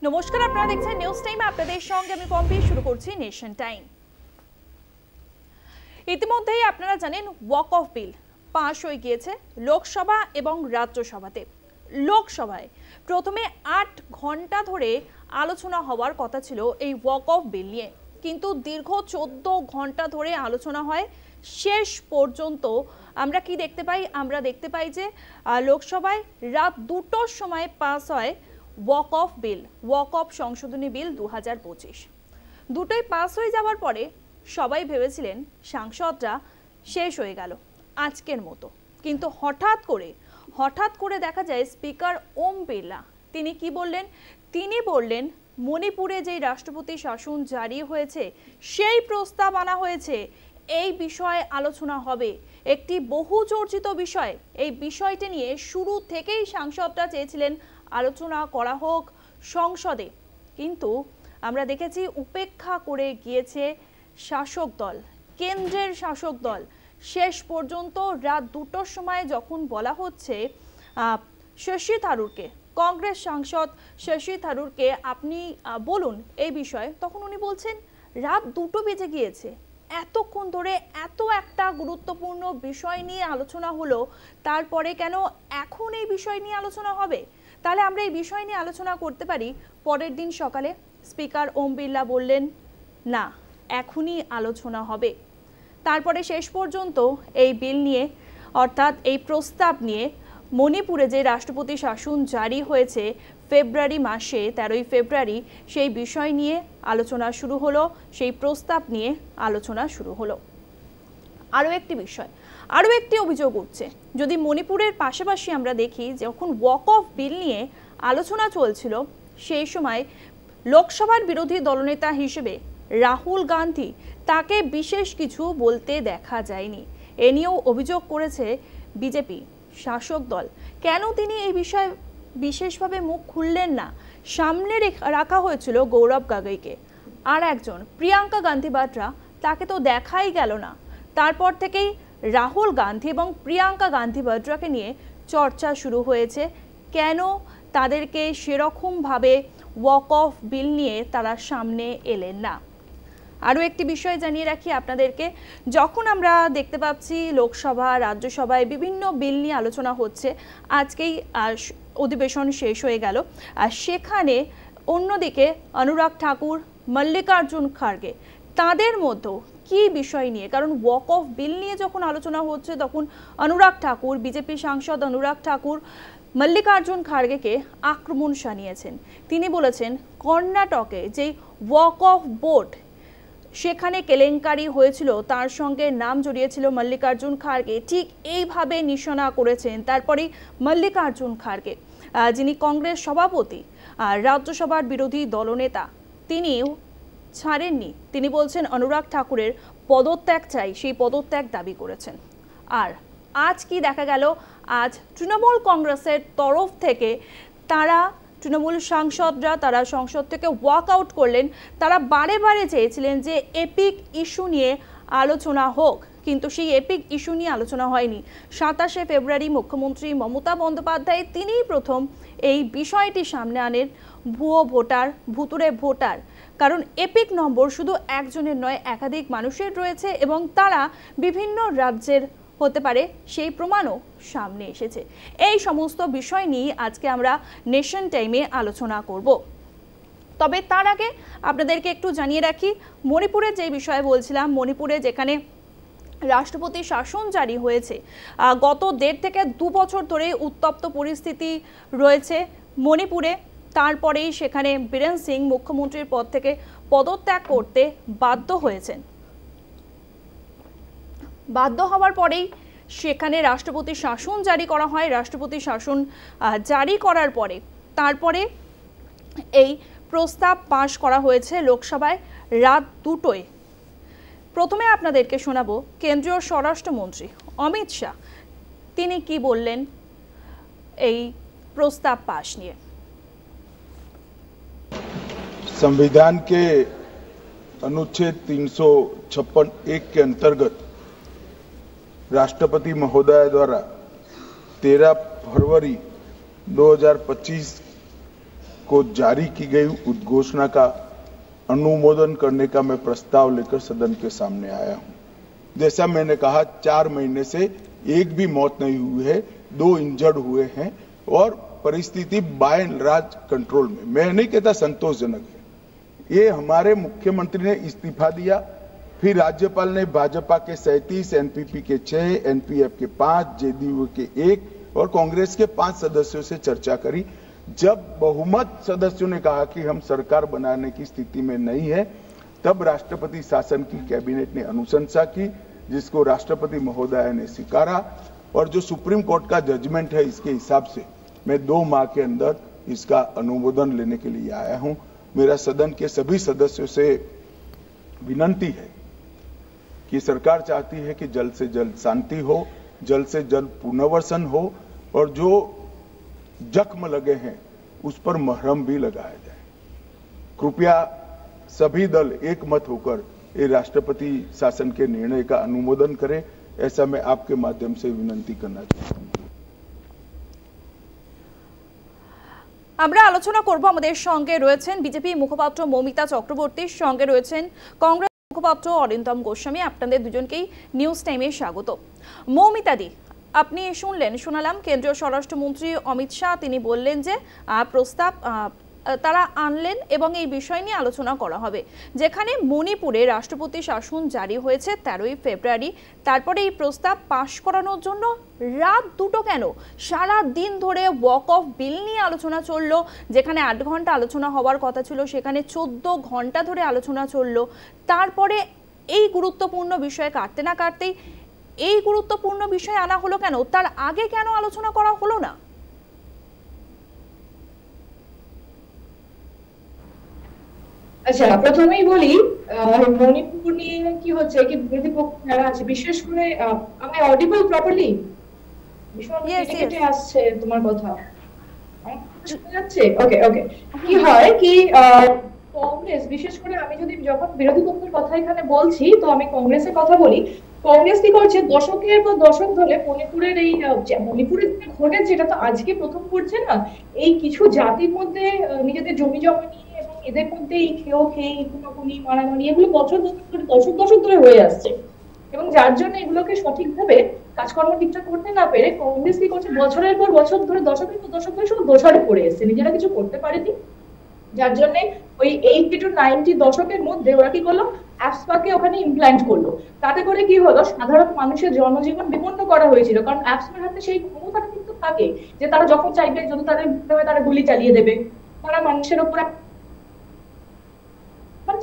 নমস্কার, আপনারা দেখছেন নিউজ টাইম। আপনাদের সঙ্গে আমি পম্পি। শুরু করছি নেশন টাইম। ইতিমধ্যেই আপনারা জানেন ওয়াক অফ বিল পাস হয়ে গিয়েছে লোকসভা এবং রাজ্যসভাতে। লোকসভায় প্রথমে 8 ঘন্টা ধরে আলোচনা হওয়ার কথা ছিল এই ওয়াক অফ বিল নিয়ে, কিন্তু দীর্ঘ 14 ঘন্টা ধরে আলোচনা হয়। শেষ পর্যন্ত আমরা কি দেখতে পাই? আমরা দেখতে পাই যে লোকসভায় রাত 2টোর সময় পাস হয় walk of bill, walk of সংশোধনী বিল 2025। দুটোই পাস হয়ে যাওয়ার পরে সবাই ভেবেছিলেন সাংসদরা শেষ হয়ে গেল আজকের মতো, কিন্তু হঠাৎ করে দেখা যায় স্পিকার ওম বিড়লা তিনি কি বললেন? তিনি বললেন মণিপুরে যেই রাষ্ট্রপতি শাসন জারি হয়েছে সেই প্রস্তাব আনা হয়েছে, এই বিষয়ে আলোচনা হবে। একটি বহু চর্চিত বিষয়, এই বিষয়টি নিয়ে শুরু থেকেই সাংসদরা চেয়েছিলেন আলোচনা করা হোক সংসদে, কিন্তু আমরা দেখেছি উপেক্ষা করে গিয়েছে শাসক দল, কেন্দ্রের শাসক দল। শেষ পর্যন্ত রাত 2টোর সময় যখন বলা হচ্ছে শশী থারুরকে, কংগ্রেস সাংসদ শশী থারুরকে আপনি বলুন এই বিষয়ে, তখন উনি বলছেন রাত 2টো বেজে গিয়েছে, এতক্ষণ ধরে এত একটা গুরুত্বপূর্ণ বিষয় নিয়ে আলোচনা হলো, তারপরে কেন এখন এই বিষয় নিয়ে আলোচনা হবে? তাহলে আমরা এই বিষয় নিয়ে আলোচনা করতে পারি পরের দিন সকালে। স্পিকার ওম বিড়লা বললেন না, এখনই আলোচনা হবে। তারপরে শেষ পর্যন্ত এই বিল নিয়ে, অর্থাৎ এই প্রস্তাব নিয়ে, মণিপুরে যে রাষ্ট্রপতি শাসন জারি হয়েছে ফেব্রুয়ারি মাসে 13ই ফেব্রুয়ারি, সেই বিষয় নিয়ে আলোচনা শুরু হলো, সেই প্রস্তাব নিয়ে আলোচনা শুরু হলো। আরও একটি বিষয়, আরও একটি অভিযোগ উঠছে। যদি মণিপুরের পাশাপাশি আমরা দেখি, যখন ওয়াক অফ বিল নিয়ে আলোচনা চলছিল সেই সময় লোকসভার বিরোধী দলনেতা হিসেবে রাহুল গান্ধী, তাকে বিশেষ কিছু বলতে দেখা যায়নি। এ নিয়েও অভিযোগ করেছে বিজেপি শাসক দল। কেন তিনি এই বিষয়ে বিশেষভাবে মুখ খুললেন না? সামনে রাখা হয়েছিল গৌরব গগৈকে, আর একজন প্রিয়াঙ্কা গান্ধী বাড্রা, তাকে তো দেখাই গেল না। তারপর থেকেই রাহুল গান্ধী এবং প্রিয়াঙ্কা গান্ধী বাড্রাকে নিয়ে চর্চা শুরু হয়েছে, কেন তাদেরকে সেরকমভাবে ওয়াক অফ বিল নিয়ে তারা সামনে এলেন না। আরও একটি বিষয় জানিয়ে রাখি আপনাদেরকে, যখন আমরা দেখতে পাচ্ছি লোকসভা রাজ্যসভায় বিভিন্ন বিল নিয়ে আলোচনা হচ্ছে, আজকেই অধিবেশন শেষ হয়ে গেল, আর সেখানে অন্যদিকে অনুরাগ ঠাকুর, মল্লিকার্জুন খাড়গে, তাদের মধ্যেও কি বিষয় নিয়ে, কারণ ওয়াক অফ বিল নিয়ে যখন আলোচনা হচ্ছে তখন অনুরাগ ঠাকুর, বিজেপি সাংসদ অনুরাগ ঠাকুর মল্লিকার্জুন খাড়গেকে আক্রমণ শানিয়েছেন। তিনি বলেছেন কর্ণাটকে যেই ওয়াক অফ বোর্ড, সেখানে কেলেঙ্কারি হয়েছিল, তার সঙ্গে নাম জড়িয়েছিল মল্লিকার্জুন খাড়গে, ঠিক এইভাবে নিশানা করেছেন। তারপরেই মল্লিকার্জুন খাড়গে, যিনি কংগ্রেস সভাপতি, রাজ্যসভার বিরোধী দলনেতা, তিনিও ছাড়েননি। তিনি বলছেন অনুরাগ ঠাকুরের পদত্যাগ চাই, সেই পদত্যাগ দাবি করেছেন। আর আজ কি দেখা গেল? আজ তৃণমূল কংগ্রেসের তরফ থেকে তারা, তৃণমূল সাংসদরা, তারা সংসদ থেকে ওয়াক আউট করলেন। তারা বারে বারে চেয়েছিলেন যে এপিক ইস্যু নিয়ে আলোচনা হোক, কিন্তু সেই এপিক ইস্যু নিয়ে আলোচনা হয়নি। 27শে ফেব্রুয়ারি মুখ্যমন্ত্রী মমতা বন্দ্যোপাধ্যায় তিনিই প্রথম এই বিষয়টি সামনে আনেন, ভুয়ো ভোটার, ভুতুড়ে ভোটার। কারণ এপিক নম্বর শুধু একজনের নয়, একাধিক মানুষের রয়েছে এবং তারা বিভিন্ন রাজ্যের হতে পারে, সেই প্রমাণও সামনে এসেছে। এই সমস্ত বিষয় নিয়ে আজকে আমরা নেশন টাইমে আলোচনা করব। তবে তার আগে আপনাদেরকে একটু জানিয়ে রাখি, মণিপুরের যে বিষয়ে বলছিলাম, মণিপুরে যেখানে রাষ্ট্রপতি শাসন জারি হয়েছে, গত 1.5 থেকে 2 বছর ধরে উত্তপ্ত পরিস্থিতি রয়েছে মণিপুরে। তারপরেই সেখানে বীরেন সিং মুখ্যমন্ত্রীর পদ থেকে পদত্যাগ করতে বাধ্য হয়েছেন। বাধ্য হওয়ার পরেই সেখানে রাষ্ট্রপতি শাসন জারি করা হয়। রাষ্ট্রপতি শাসন জারি করার পরে তারপরে এই প্রস্তাব পাশ করা হয়েছে লোকসভায় রাত 2টোয়। প্রথমে আপনাদেরকে শোনাবো কেন্দ্রীয় স্বরাষ্ট্রমন্ত্রী অমিত শাহ, তিনি কি বললেন এই প্রস্তাব পাশ নিয়ে। संविधान के अनुच्छेद 356(1) के अंतर्गत राष्ट्रपति महोदय द्वारा 13 फरवरी 2025 को जारी की गई उद्घोषणा का अनुमोदन करने का मैं प्रस्ताव लेकर सदन के सामने आया हूं। जैसा मैंने कहा, 4 महीने से एक भी मौत नहीं हुई है, 2 इंजर्ड हुए हैं और परिस्थिति बाय एंड लार्ज कंट्रोल में। मैं नहीं कहता संतोषजनक है। ये हमारे मुख्यमंत्री ने इस्तीफा दिया, फिर राज्यपाल ने भाजपा के 37, एनपीपी के 6, एनपीएफ के 5, जेडीयू के 1 और कांग्रेस के 5 सदस्यों से चर्चा करी। जब बहुमत सदस्यों ने कहा कि हम सरकार बनाने की स्थिति में नहीं है, तब राष्ट्रपति शासन की कैबिनेट ने अनुशंसा की, जिसको राष्ट्रपति महोदय ने स्वीकारा और जो सुप्रीम कोर्ट का जजमेंट है, इसके हिसाब से मैं 2 माह के अंदर इसका अनुमोदन लेने के लिए आया हूं। मेरा सदन के सभी सदस्यों से विनंती है कि सरकार चाहती है कि जल्द से जल्द शांति हो, जल्द से जल्द पुनर्वसन हो और जो जख्म लगे हैं उस पर मरहम भी लगाया जाए। कृपया सभी दल एक मत होकर ये राष्ट्रपति शासन के निर्णय का अनुमोदन करें, ऐसा मैं आपके माध्यम से विनंती करना चाहता हूं। আমরা আলোচনা করব, আমাদের সঙ্গে রয়েছেন বিজেপি মুখপাত্র মৌমিতা চক্রবর্তী, সঙ্গে রয়েছেন কংগ্রেস মুখপাত্র অরিন্দম গোস্বামী। আপনাদের দুজনকেই নিউজ টাইমে স্বাগত। মৌমিতা দি, আপনি শোনালাম কেন্দ্রীয় স্বরাষ্ট্রমন্ত্রী অমিত শাহ তিনি বললেন যে প্রস্তাব তারা আনলেন এবং এই বিষয় নিয়ে আলোচনা করা হবে। যেখানে মণিপুরে রাষ্ট্রপতি শাসন জারি হয়েছে 13ই ফেব্রুয়ারি, তারপরে এই প্রস্তাব পাশ করানোর জন্য রাত 2টো কেন, সারা দিন ধরে ওয়াক অফ বিল নিয়ে আলোচনা চললো। যেখানে 8 ঘন্টা আলোচনা হওয়ার কথা ছিল, সেখানে 14 ঘন্টা ধরে আলোচনা চললো। তারপরে এই গুরুত্বপূর্ণ বিষয় কাটতে না কাটতেই এই গুরুত্বপূর্ণ বিষয় আনা হলো কেন, তার আগে কেন আলোচনা করা হলো না? আচ্ছা, প্রথমেই বলি মণিপুর নিয়ে কি হচ্ছে, কি বিরোধী পক্ষ যারা আছে, বিশেষ করে আমি অডিবল প্রপারলি? ভীষণ কেটে আসছে তোমার কথা, শোনা যাচ্ছে? ওকে ওকে। কি হয় কি কংগ্রেস, বিশেষ করে আমি যদি যখন বিরোধী পক্ষের কথা এখানে বলছি তো আমি কংগ্রেসের কথা বলি। কংগ্রেস কি করছে, দশকের পর দশক ধরে মণিপুরের এই মণিপুরে ঘটেছে, যেটা তো আজকে প্রথম করছে না। এই কিছু জাতির মধ্যে নিজেদের জমি জমা নিয়ে এবং এদের মধ্যে এই খেয়ে খুনাখুনি মারামারি এগুলো দশক ধরে হয়ে আসছে এবং যার জন্য এগুলোকে সঠিকভাবে কাজকর্ম ঠিকঠাক করতে না পেরে কংগ্রেস কি করছে, বছরের পর বছর ধরে দশকের পর দশক ধরে শুধু দোষারোপ করে এসছে, নিজেরা কিছু করতে পারেনি। যার জন্য ওই 80 to 90 দশকের মধ্যে ওরা কি করলো, অ্যাপসপাকে ওখানে ইমপ্ল্যান্ট করলো। তাতে করে কি হলো, সাধারণ মানুষের জনজীবন বিপন্ন করা হয়েছিল, কারণ অ্যাপসের হাতে সেই ক্ষমতাটা কিন্তু থাকে যে তারা যখন চাইবে যদি তারা গুলি চালিয়ে দেবে, তারা মানুষের উপর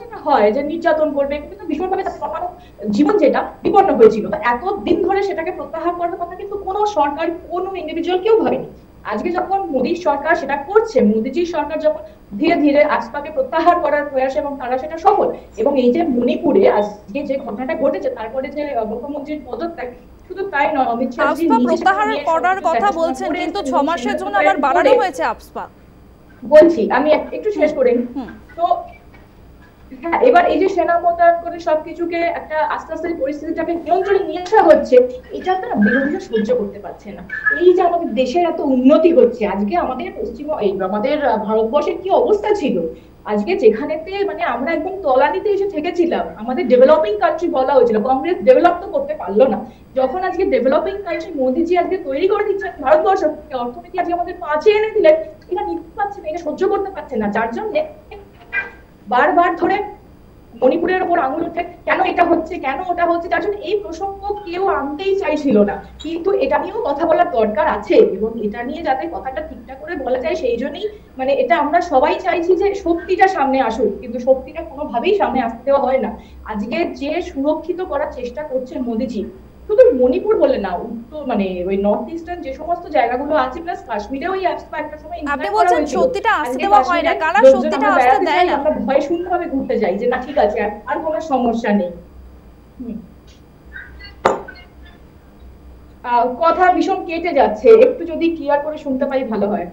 যেটা হয় যে নির্যাতন করবে, কিন্তু ভীষণভাবে জীবন যেটা বিপন্ন হয়েছিল। এত দিন ধরে সেটাকে প্রত্যাহার করার কথা কিন্তু কোনো সরকার, কোনো ইন্ডিভিজুয়াল কেউ ভাবেনি। আজকে যখন মোদী সরকার সেটা করছে, মোদীজির সরকার যখন ধীরে ধীরে আজপাকে প্রত্যাহার করার প্রয়াস এবং তারা সেটা সফল, এবং এই যে মণিপুরে আজকে যে ঘটনাটা ঘটেছে তারপরে যে মুখ্যমন্ত্রীর পদত্যাগ, শুধু তাই নয়, অমিত শাহ জি প্রত্যাহার করার কথা বলছেন, কিন্তু 6 মাসের জন্য আবার বাড়ানো হয়েছে আপসপা। বলছি আমি একটু শেষ করে তো হ্যাঁ, এবার এই যে সেনা মোতায়েন করে সবকিছুকে একটা আস্তে আস্তে পরিস্থিতিটাকে নিয়ন্ত্রণে নিয়ে আসা হচ্ছে, এটা তারা বিরোধীরা সহ্য করতে পারছে না। এই যে আমাদের দেশের এত উন্নতি হচ্ছে, আজকে আমাদের আমাদের ভারতবর্ষের কি অবস্থা ছিল, আজকে যেখানেতে মানে আমরা একদম তলানিতে এসে থেকেছিলাম, আমাদের ডেভেলপিং কান্ট্রি বলা হয়েছিল, কংগ্রেস ডেভেলপ তো করতে পারলো না। যখন আজকে ডেভেলপিং কান্ট্রি মোদীজি আজকে তৈরি করে দিচ্ছেন ভারতবর্ষ, অর্থনীতি আজকে আমাদের পাঁচে এনে দিলেন, এটা নিতে পারছে না, এটা সহ্য করতে পারছে না। যার জন্য বারবার ধরে মণিপুরের উপর আঙুল উঠে কেন এটা হচ্ছে, কেন ওটা হচ্ছে, যার জন্য এই প্রসঙ্গ কেউ আনতেই চাইছিল না। কিন্তু এটা নিয়েও কথা বলার দরকার আছে এবং এটা নিয়ে যাতে কথাটা ঠিকঠাক করে বলা যায়, সেই জন্যই মানে এটা আমরা সবাই চাইছি যে সত্যিটা সামনে আসুক, কিন্তু সত্যিটা কোনোভাবেই সামনে আসতে দেওয়া হয় না। আজকে যে সুরক্ষিত করার চেষ্টা করছেন মোদীজি, শুধু মণিপুর বলে না, উত্তর মানে ওই নর্থ ইস্টার্ন যে সমস্ত জায়গাগুলো আছে, প্লাস কাশ্মীরেও এই অ্যাপসটা একটা সময় আপনি বলছেন সত্যিটা আসতে দেওয়া হয় না, কারা সত্যিটা আসতে দেয় না? আমরা ভয় শূন্যভাবে ঘুরতে যাই যে না ঠিক আছে আর কোনো সমস্যা নেই। কথা ভীষণ কেটে যাচ্ছে, একটু যদি ক্লিয়ার করে শুনতে পাই ভালো হয়।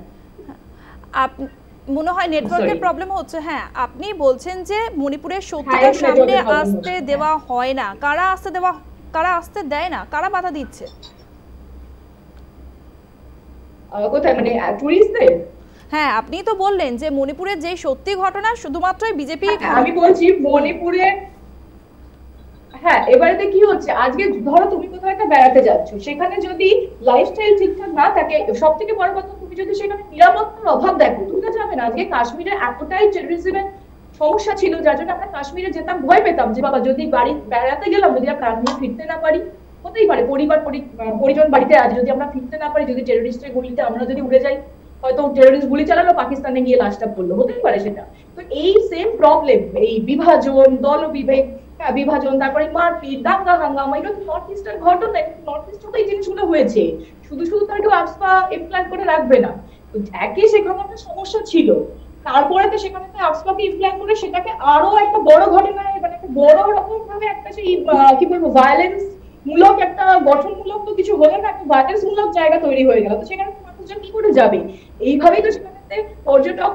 মনে হয় নেটওয়ার্কের প্রবলেম হচ্ছে। হ্যাঁ, আপনি বলছেন যে মণিপুরের সত্যিটা সামনে আসতে দেওয়া হয় না, কারা আসতে দেয় না, কারা বাধা দিচ্ছে? কোথায়, মানে টুরিস্টদের? হ্যাঁ, আপনি তো বললেন যে মণিপুরের যে সত্যি ঘটনা শুধুমাত্রই বিজেপি। আমি বলছি মণিপুরে, হ্যাঁ এবারে কি হচ্ছে, আজকে ধরো তুমি কোথাও একটা বেড়াতে যাচ্ছ, সেখানে যদি লাইফস্টাইল ঠিকঠাক না থাকে, সব থেকে বড় কথা তুমি যদি সেখানে নিরাপত্তার অভাব দেখো, তুমি তো যাবে না। আজকে কাশ্মীরে এতটাই টেররিজমের সমস্যা ছিল, যার জন্য আমরা কাশ্মীরে যেতাম ভয় পেতাম যে বাবা যদি বাড়ি বেড়াতে গেলাম যদি আমরা প্রাণ নিয়ে ফিরতে না পারি, হতেই পারে পরিজন বাড়িতে আছে, যদি আমরা ফিরতে না পারি, যদি টেররিস্টের গুলিতে আমরা যদি উড়ে যাই, হয়তো টেররিস্ট গুলি চালালো, পাকিস্তানে গিয়ে লাশটা পড়লো, হতেই পারে সেটা। তো এই সেম প্রবলেম, এই বিভাজন, বিভাজন, তারপরে মারপিট, দাঙ্গা হাঙ্গামা, এটা নর্থ ইস্টের ঘটনা। নর্থ ইস্টে তো এই জিনিসগুলো হয়েছে, শুধু তার কেউ আফসা ইমপ্ল্যান্ট করে রাখবে না। তো একই সেখানে একটা সমস্যা ছিল, তারপরে তো সেখানে তো আফসাকে ইমপ্ল্যান্ট করে সেটাকে আরো একটা বড় ঘটনায়, মানে একটা বড় রকম ভাবে একটা সেই কি বলবো ভায়োলেন্স মূলক একটা গঠনমূলক তো কিছু হলো না, একটা ভায়োলেন্স মূলক জায়গা তৈরি হয়ে গেল। তো সেখানে মানুষজন কি করে যাবে? এইভাবেই তো সেখানে পর্যটক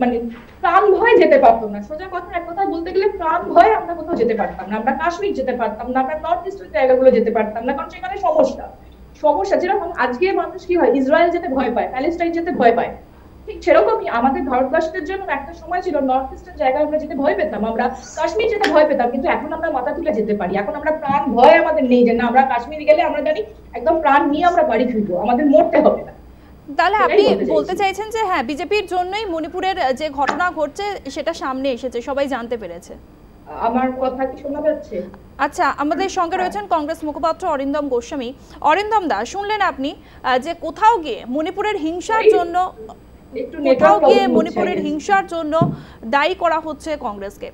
মানে প্রাণ ভয় যেতে পারতো না। সোজা কথা, এক কথা বলতে গেলে প্রাণ ভয় আমরা কোথাও যেতে পারতাম না, আমরা কাশ্মীর যেতে পারতাম না, আমরা নর্থ ইস্টের জায়গাগুলো যেতে পারতাম না, কারণ সেখানে সমস্যা যেরকম আজকে মানুষ কি হয়, ইসরায়েল যেতে ভয় পায়, প্যালেস্টাইন যেতে ভয় পায়, ঠিক সেরকমই আমাদের ভারতবাসীদের জন্য একটা সময় ছিল নর্থ ইস্টের জায়গায় আমরা যেতে ভয় পেতাম, আমরা কাশ্মীর যেতে ভয় পেতাম, কিন্তু এখন আমরা মাথা তুলে যেতে পারি। এখন আমরা প্রাণ ভয় আমাদের নেই যে না আমরা কাশ্মীর গেলে আমরা জানি একদম প্রাণ নিয়ে আমরা বাড়ি ফিরবো, আমাদের মরতে হবে না। তাহলে আপনি বলতে চাইছেন যে হ্যাঁ, বিজেপির জন্যই মণিপুরের যে ঘটনা ঘটছে সেটা সামনে এসেছে, সবাই জানতে পেরেছে। আমার কথা কি শোনা যাচ্ছে? আচ্ছা, আমাদের সঙ্গে রয়েছেন কংগ্রেস মুখপাত্র অরিন্দম গোস্বামী। অরিন্দম দা, শুনলেন আপনি যে কোথাও গিয়ে মণিপুরের হিংসার জন্য দায়ী করা হচ্ছে কংগ্রেসকে।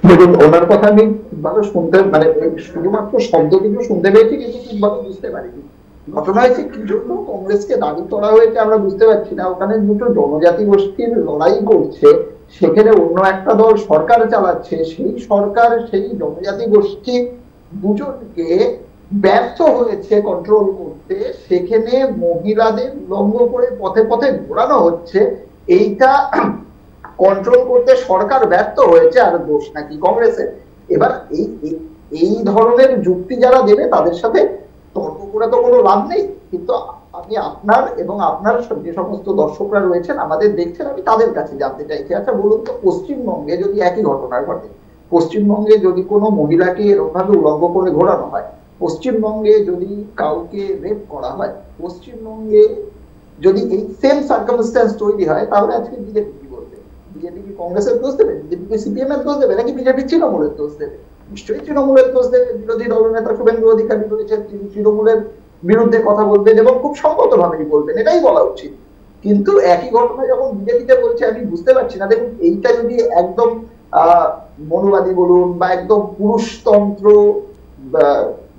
দেখুন, ওনার কথা আমি ভালো শুনতে, মানে শুধুমাত্র শব্দ কিন্তু শুনতে পেয়েছি, কিন্তু ঠিকভাবে বুঝতে পারিনি। ঘটনা হয়েছে কি জন্য কংগ্রেসকে দাবি করা হয়েছে আমরা বুঝতে পারছি না। ওখানে দুটো জনজাতি গোষ্ঠীর লড়াই করছে, সেখানে অন্য একটা দল সরকার চালাচ্ছে, সেই সরকার সেই জনজাতি গোষ্ঠী দুজনকে ব্যর্থ হয়েছে কন্ট্রোল করতে, সেখানে মহিলাদের উলঙ্গ করে পথে পথে ঘোরানো হচ্ছে। এইটা কন্ট্রোল করতে সরকার ব্যর্থ হয়েছে, আর দোষ নাকি কংগ্রেসের। এবার এই ধরনের যুক্তি যারা দেবে তাদের সাথে তর্ক করে তো কোনো লাভ নেই। কিন্তু আমি আপনার এবং আপনার যে সমস্ত দর্শকরা রয়েছেন আমাদের দেখছেন, আমি তাদের কাছে জানতে চাইছি, আচ্ছা বলুন তো, পশ্চিমবঙ্গে যদি একই ঘটনা ঘটে, পশ্চিমবঙ্গে যদি কোনো মহিলাকে এরকম ভাবে উলঙ্গ করে ঘোরানো হয়, পশ্চিমবঙ্গে যদি কাউকে রেপ করা হয়, পশ্চিমবঙ্গে যদি এই সেম সার্কামস্ট্যান্স তৈরি হয়, তাহলে আজকে বিজেপি কি বলবে? বিজেপি কি কংগ্রেসের দোষ দেবে? বিজেপি কি সিপিএম এর দোষ দেবে? নাকি বিজেপি তৃণমূলের দোষ দেবে? নিশ্চয়ই তৃণমূলের দোষ দেবে। বিরোধী দলনেতা শুভেন্দু অধিকারী রয়েছেন, তিনি তৃণমূলের বিরুদ্ধে কথা বলবেন এবং খুব সংগত ভাবেই বলবেন, এটাই বলা উচিত। কিন্তু একই ঘটনা যখন বিজেপিতে বলছে, আমি বুঝতে পারছি না। দেখুন, এইটা যদি একদম মনুবাদী বলুন বা একদম পুরুষতন্ত্র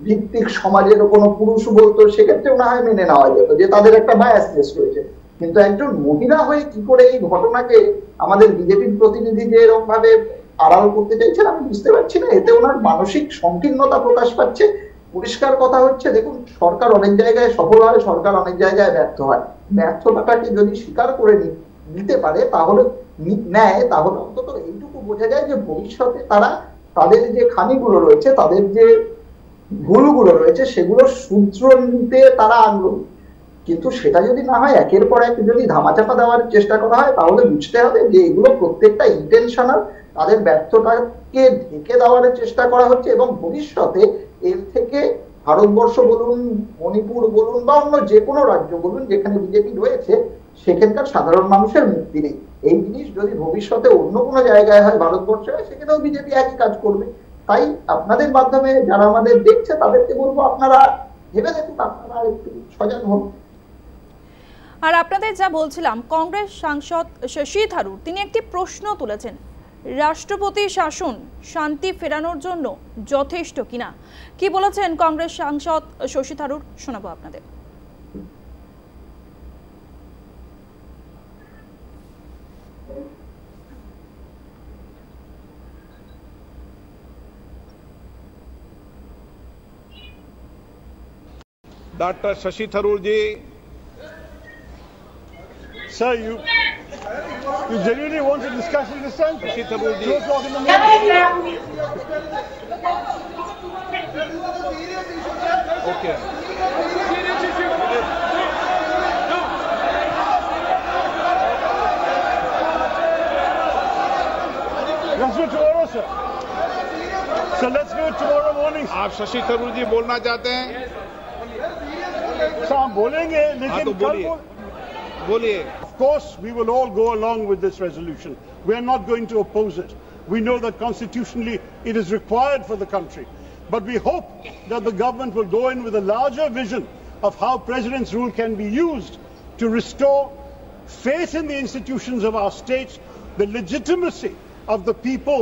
ভিত্তিক সমাজের কোনো পুরুষ বলতো, সেক্ষেত্রে না হয় মেনে নেওয়া যেত যে তাদের একটা বায়াসনেস রয়েছে। কিন্তু একজন মহিলা হয়ে কি করে এই ঘটনাকে আমাদের বিজেপির প্রতিনিধি যে এরকম ভাবে আড়াল করতে চাইছেন, আমি বুঝতে পারছি না। এতে ওনার মানসিক সংকীর্ণতা প্রকাশ পাচ্ছে। পরিষ্কার কথা হচ্ছে, দেখুন, সরকার অনেক জায়গায় সফল হয়, সরকার অনেক জায়গায় ব্যর্থ হয়। ব্যর্থতাটাকে যদি স্বীকার করে নিতে পারে, তাহলে তাহলে অন্তত এইটুকু বোঝা যায় যে ভবিষ্যতে তারা তাদের যে খামিগুলো রয়েছে, তাদের যে ভুলগুলো রয়েছে, সেগুলো শুধরে নিতে তারা আগ্রহী। কিন্তু সেটা যদি না হয়, একের পর এক যদি ধামাচাপা দেওয়ার চেষ্টা করা হয়, তাহলে বুঝতে হবে যে এগুলো প্রত্যেকটা ইন্টেনশনাল, তাদের ব্যর্থতাকে ঢেকে দেওয়ার চেষ্টা করা হচ্ছে। এবং ভবিষ্যতে এর থেকে ভারতবর্ষ বলুন, মণিপুর বলুন বা অন্য যে কোনো রাজ্য বলুন যেখানে বিজেপি রয়েছে, সেখানকার সাধারণ মানুষের মুক্তি নেই। এই জিনিস যদি ভবিষ্যতে অন্য কোনো জায়গায় হয়, ভারতবর্ষে হয়, সেখানেও বিজেপি একই কাজ করবে। তাই আপনাদের মাধ্যমে যারা আমাদের দেখছে তাদেরকে বলবো, আপনারা ভেবে দেখুন, আপনারা একটু সজাগ হন। আর আপনাদের যা বলছিলাম, কংগ্রেস সাংসদ শশী থারুর তিনি একটি প্রশ্ন তুলেছেন, রাষ্ট্রপতি শাসন শান্তি ফেরানোর জন্য যথেষ্ট কিনা। কি বলেছেন কংগ্রেস সাংসদ শশী থারুর, শোনাবো আপনাদের। Dr. Shashi Tharoor ji. Sir, you genuinely want to discuss this time? Shashi Tharoor ji. 2 o'clock in the morning. Okay. Let's do it tomorrow, sir. So let's do it tomorrow morning. आप शशि थरूर जी बोलना चाहते हैं? So हम बोलेंगे, लेकिन तो बोलिए। Of course, we will all go along with this resolution. We are not going to oppose it. We know that constitutionally it is required for the country. But we hope that the government will go in with a larger vision of how President's rule can be used to restore faith in the institutions of our states, the legitimacy of the people,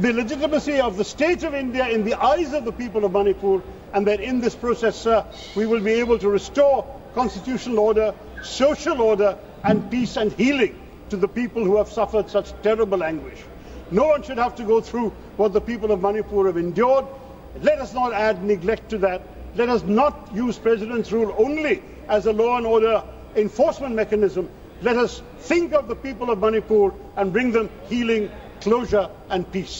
the legitimacy of the state of India in the eyes of the people of Manipur, and that in this process, sir, we will be able to restore constitutional order, social order, and peace and healing to the people who have suffered such terrible anguish. No one should have to go through what the people of Manipur have endured. Let us not add neglect to that. Let us not use President's rule only as a law and order enforcement mechanism. Let us think of the people of Manipur and bring them healing, closure, and peace.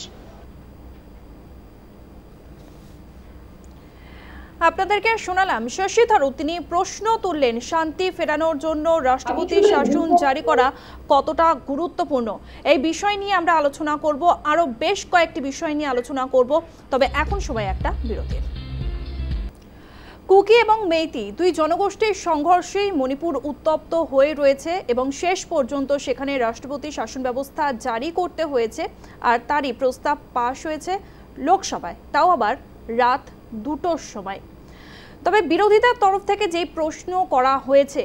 আপনাদেরকে শোনালাম শশী থারুর, তিনি প্রশ্ন তুললেন শান্তি ফেরানোর জন্য রাষ্ট্রপতির শাসন জারি করা কতটা গুরুত্বপূর্ণ। এই বিষয় নিয়ে আমরা আলোচনা করব, আরো বেশ কয়েকটি বিষয় নিয়ে আলোচনা করব, তবে এখন সময় একটা বিরতির। কুকি এবং মেইতি দুই জনগোষ্ঠীর সংঘর্ষেই মণিপুর উত্তপ্ত হয়ে রয়েছে এবং শেষ পর্যন্ত সেখানে রাষ্ট্রপতি শাসন ব্যবস্থা জারি করতে হয়েছে, আর তারই প্রস্তাব পাশ হয়েছে লোকসভায়, তাও আবার রাত 2টোর সময়। তবে বিরোধীদের তরফ থেকে যে প্রশ্ন করা হয়েছে,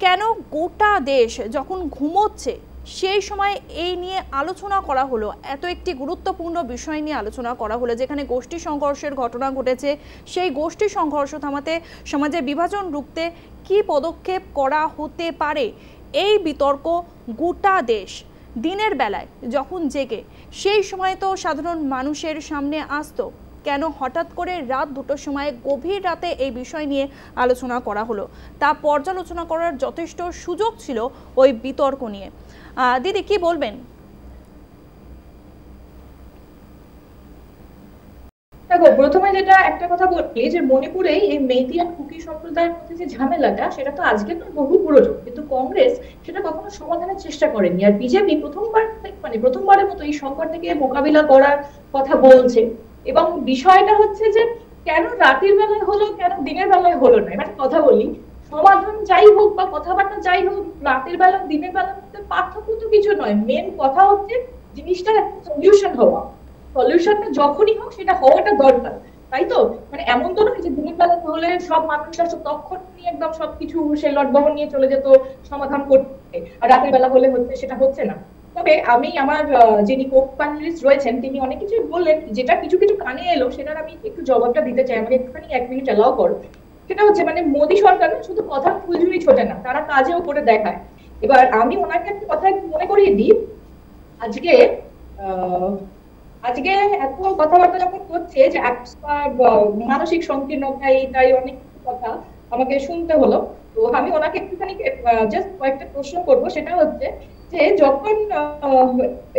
কেন গোটা দেশ যখন ঘুমোচ্ছে সেই সময় এই নিয়ে আলোচনা করা হলো, এত একটি গুরুত্বপূর্ণ বিষয় নিয়ে আলোচনা করা হলো যেখানে গোষ্ঠী সংঘর্ষের ঘটনা ঘটেছে, সেই গোষ্ঠী সংঘর্ষ থামাতে, সমাজের বিভাজন রুখতে কী পদক্ষেপ করা হতে পারে, এই বিতর্ক গোটা দেশ দিনের বেলায় যখন জেগে সেই সময় তো সাধারণ মানুষের সামনে আসতো, কেন হঠাৎ করে রাত 2টোর সময় গভীর রাতে এই বিষয় নিয়ে আলোচনা করা হলো, তা পর্যালোচনা করার যথেষ্ট সুযোগ ছিল ওই বিতর্ক নিয়ে। দিদি কি বলবেন? দেখো, প্রথমে যেটা একটা কথা বলি যে মণিপুরে এই মেইতি আর কুকি সম্প্রদায়ের মধ্যে যে ঝামেলাটা, সেটা তো আজকে তো বহু পুরনো, কিন্তু কংগ্রেস সেটা কখনো সমাধানের চেষ্টা করেনি। আর বিজেপি প্রথমবারের মতো এই সংকট থেকে মোকাবিলা করার কথা বলছে। এবং বিষয়টা হচ্ছে যে কেন রাতের বেলায় হলো, কেন দিনের বেলায় হলো না। এবার কথা বলি, সমাধান যাই হোক বা কথাবার্তা যাই হোক, রাতের বেলা দিনের বেলার মধ্যে পার্থক্য তো কিছু নয়। মেন কথা হচ্ছে জিনিসটার একটা সলিউশন হওয়া। সলিউশনটা যখনই হোক সেটা হওয়াটা দরকার, তাই তো? মানে এমন তো নয় যে দিনের বেলা হলে সব মানুষরা তখনই একদম সবকিছু সেই লটবহন নিয়ে চলে যেত সমাধান করতে, আর রাতের বেলা হলে হচ্ছে সেটা হচ্ছে না। তবে আমি আমার যিনি কো-প্যানেলিস্ট রয়েছেন তিনি অনেক কিছু বললেন, যেটা কিছু কিছু কানে এলো সেটার আমি একটু জবাবটা দিতে চাই। আমাকে একটুখানি 1 মিনিট অ্যালাউ করো। সেটা হচ্ছে মানে মোদী সরকার শুধু কথা ফুলঝুরি ছোটে না, তারা কাজেও করে দেখায়। এবার আমি ওনাকে একটা কথা মনে করিয়ে দিই, আজকে এত কথাবার্তা যখন করছে যে মানসিক সংকীর্ণতা, তাই অনেক কথা আমাকে শুনতে হলো, তো আমি ওনাকে একটুখানি জাস্ট কয়েকটা প্রশ্ন করবো। সেটা হচ্ছে যে যখন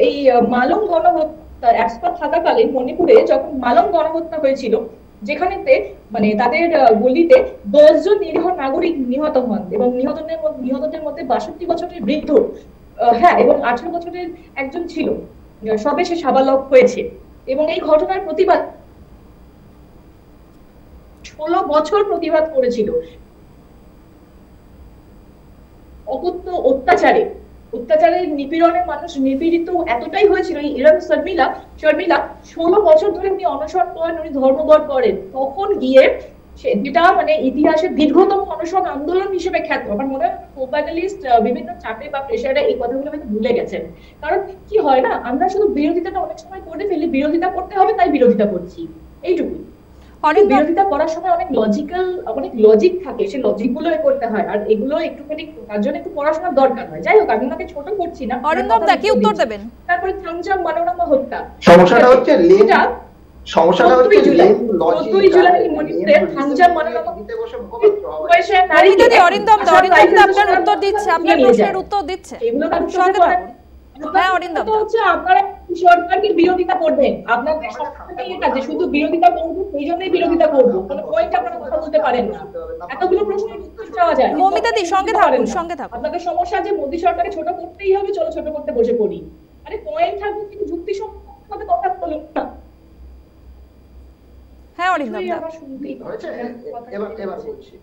এই মালং গণহত্যা এক্সপার্ট থাকাকালীন মণিপুরে যখন মালং গণহত্যা হয়েছিল, যেখানেতে মানে তাদের গুলিতে 10 জন নিরীহ নাগরিক নিহত হন এবং নিহতদের মধ্যে 62 বছরের বৃদ্ধ, হ্যাঁ, এবং 18 বছরের একজন ছিল, সবে সে সাবালক হয়েছে। এবং এই ঘটনার প্রতিবাদ 16 বছর প্রতিবাদ করেছিল। অত্যাচারের নিপীড়নে মানুষ নিপীড়িত এতটাই হয়েছিল, ইরান শর্মিলা 16 বছর ধরে উনি অনশন করেন, উনি ধর্মঘট করেন, তখন গিয়ে যেটা মানে ইতিহাসের দীর্ঘতম অনশন আন্দোলন হিসেবে খ্যাত। আমার মনে হয় কো-প্যানেলিস্ট বিভিন্ন চাপে বা প্রেসারে এই কথাগুলো হয়তো ভুলে গেছেন। কারণ কি হয় না, আমরা শুধু বিরোধিতাটা অনেক সময় করে ফেলি, বিরোধিতা করতে হবে তাই বিরোধিতা করছি, এইটুকুই। বিরোধিতা করার সময় অনেক লজিক থাকে, সেই লজিক গুলো করতে হয়, আর এগুলো একটুখানি তার জন্য একটু পড়াশোনার দরকার হয়। যাই হোক, আমি ওনাকে ছোট করছি না। অরিন্দম দা কি উত্তর দেবেন? তারপরে থাংজাম মনোরমা হত্যা, সমস্যাটা হচ্ছে জুলাই মণিপুরে থাংজাম মনোরমা অরিন্দম দা আপনার উত্তর দিচ্ছে, আপনার প্রশ্নের উত্তর দিচ্ছে। এগুলো সঙ্গে থাকুন। হ্যাঁ অরিন্দম দা, হচ্ছে আপনারা সরকারকে বিরোধিতা করবেন, আপনাদের সবসময় এটা যে শুধু বিরোধিতা করব, সেই জন্যই বিরোধিতা করব, কোনো পয়েন্ট আপনারা কথা বলতে পারেন না। এতগুলো প্রশ্নের উত্তর চাওয়া যায়। মমিতা দি সঙ্গে থাকুন। আপনাদের সমস্যা যে মোদী সরকারকে ছোট করতেই হবে, চলো ছোট করতে বসে পড়ি, আরে পয়েন্ট থাকবে কিন্তু যুক্তিসঙ্গতভাবে কথা বলুন না। হ্যাঁ অরিন্দম দা হয়েছে। এবার বলছি,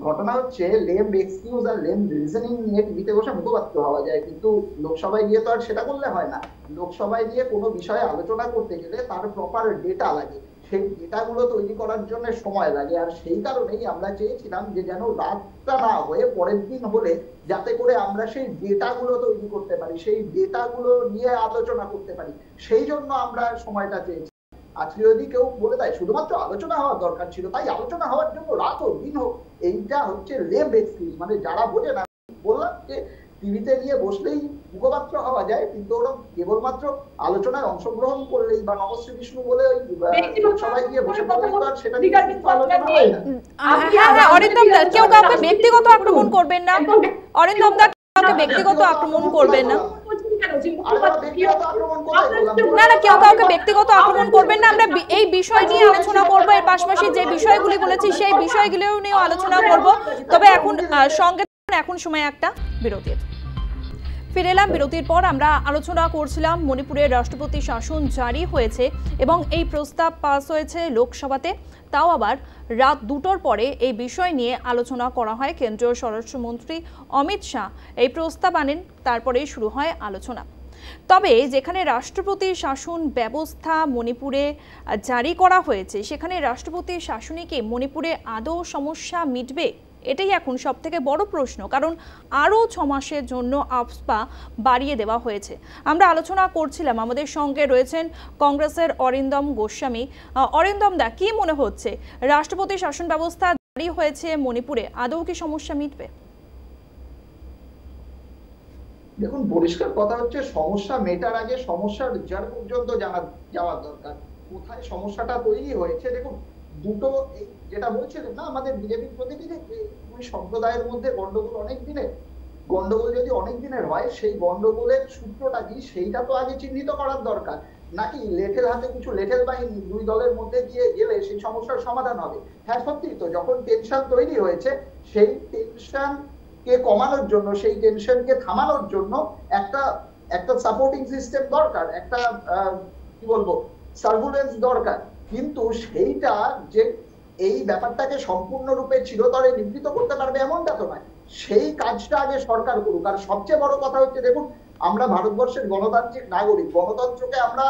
ঘটনা হচ্ছে লেম এক্সকিউজ আর লেম রিজনিং নিয়ে টিভিতে বসে মুখপাত্র হওয়া যায়, কিন্তু লোকসভায় গিয়ে তো আর সেটা করলে হয় না। লোকসভায় গিয়ে কোনো বিষয়ে আলোচনা করতে গেলে তার প্রপার ডেটা লাগে, সেই ডেটাগুলো তৈরি করার জন্য সময় লাগে। আর সেই কারণেই আমরা চেয়েছিলাম যে যেন রাতটা না হয়ে পরের দিন হলে, যাতে করে আমরা সেই ডেটাগুলো তৈরি করতে পারি, সেই ডেটাগুলো নিয়ে আলোচনা করতে পারি, সেই জন্য আমরা সময়টা চেয়েছি। আজকে যদি কেউ বলে দেয় শুধুমাত্র আলোচনা হওয়ার দরকার ছিল, তাই আলোচনা হওয়ার জন্য রাত হোক দিন হোক, এইটা হচ্ছে লেম এক্সকিউজ। মানে যারা বোঝে না, বললাম যে টিভিতে নিয়ে বসলেই মুখপাত্র হওয়া যায়, কিন্তু ওরা কেবলমাত্র আলোচনায় অংশগ্রহণ করলেই বা নবশ্রী বিষ্ণু বলে ওই সবাই গিয়ে বসে পড়লেই তো আর সেটা নিয়ে আলোচনা হয় না। হ্যাঁ অরিন্দম দা, কেউ কাউকে ব্যক্তিগত আক্রমণ করবেন না। অরিন্দম দা, কাউকে ব্যক্তিগত আক্রমণ করবেন না। না না, কেউ কাউকে ব্যক্তিগত আক্রমণ করবেন না। আমরা এই বিষয় নিয়ে আলোচনা করবো, এর পাশাপাশি যে বিষয়গুলি বলেছি সেই বিষয়গুলো নিয়েও আলোচনা করব। তবে এখন সঙ্গে এখন সময় একটা বিরতির। ফিরে এলাম বিরতির পর। আমরা আলোচনা করছিলাম মণিপুরের রাষ্ট্রপতি শাসন জারি হয়েছে এবং এই প্রস্তাব পাস হয়েছে লোকসভাতে, তাও আবার রাত 2টোর পরে এই বিষয় নিয়ে আলোচনা করা হয়। কেন্দ্রীয় স্বরাষ্ট্রমন্ত্রী অমিত শাহ এই প্রস্তাব আনেন, তারপরে শুরু হয় আলোচনা। তবে যেখানে রাষ্ট্রপতি শাসন ব্যবস্থা মণিপুরে জারি করা হয়েছে, সেখানে রাষ্ট্রপতির শাসনে কি মণিপুরে আদৌ সমস্যা মিটবে? এটাই এখন সবথেকে বড় প্রশ্ন, কারণ আরও 6 মাসের জন্য আফস্পা বাড়িয়ে দেওয়া হয়েছে। আমরা আলোচনা করছিলাম, আমাদের সঙ্গে রয়েছেন কংগ্রেসের অরিন্দম গোস্বামী। অরিন্দম দা, কি মনে হচ্ছে রাষ্ট্রপতি শাসন ব্যবস্থা জারি হয়েছে মণিপুরে, আদৌ কি সমস্যা মিটবে? দেখুন, পরিষ্কার কথা হচ্ছে সমস্যা মেটার আগে সমস্যার জড় পর্যন্ত যাওয়ার দরকার। কোথায় সমস্যাটা তৈরি হয়েছে? দেখুন, দুটো যেটা বলছিলেন না আমাদের বিজেপির প্রতিনিধি, দুই সম্প্রদায়ের মধ্যে গন্ডগোল অনেক দিনের, গন্ডগোল যদি অনেক দিনের হয়, সেই গন্ডগোলের সূত্রটা কি সেইটা তো আগে চিহ্নিত করার দরকার। নাকি লেঠেল হাতে কিছু লেঠেল বাহিনী দুই দলের মধ্যে দিয়ে গেলে সেই সমস্যার সমাধান হবে? হ্যাঁ সত্যি তো, যখন টেনশন তৈরি হয়েছে, সেই টেনশন কে কমানোর জন্য, সেই টেনশনকে থামানোর জন্য একটা সাপোর্টিং সিস্টেম দরকার, একটা কি বলবো সার্ভুলেন্স দরকার। কিন্তু সেইটা যে এই ব্যাপারটাকে সম্পূর্ণরূপে চিরতরে নিবৃত করতে পারবে এমনটা তো নয়। সেই কাজটা আগে সরকার করুক। আর সবচেয়ে বড় কথা হচ্ছে, দেখুন আমরা ভারতবর্ষের গণতান্ত্রিক নাগরিক, গণতন্ত্রকে আমরা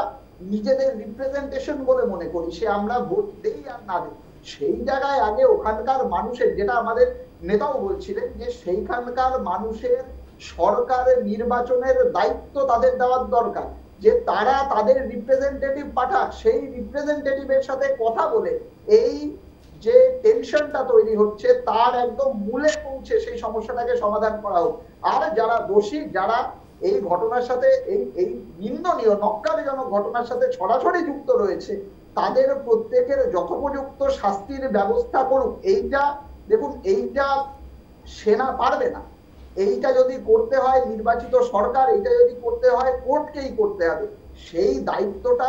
নিজেদের রিপ্রেজেন্টেশন বলে মনে করি, সে আমরা ভোট দেই আর না দিই। সেই জায়গায় আগে ওখানকার মানুষের, যেটা আমাদের নেতাও বলছিলেন, যে সেইখানকার মানুষের সরকারের নির্বাচনের দায়িত্ব তাদের দেওয়ার দরকার, যে তারা তাদের রিপ্রেজেন্টেটিভ পাঠাক, সেই রিপ্রেজেন্টেটিভের সাথে কথা বলে এই যে টেনশনটা তৈরি হচ্ছে তার একদম মূলে পৌঁছে সেই সমস্যাটাকে সমাধান করা হোক। আর যারা দোষী, যারা এই ঘটনার সাথে এই নিন্দনীয় নক্কারজনক ঘটনার সাথে সরাসরি যুক্ত রয়েছে, তাদের প্রত্যেকের যথোপযুক্ত শাস্তির ব্যবস্থা করুক। এইটা দেখুন, এইটা সেনা পারবে না। এইটা যদি করতে হয় নির্বাচিত সরকার, এইটা যদি করতে হয় কোর্টকেই করতে হবে। সেই দায়িত্বটা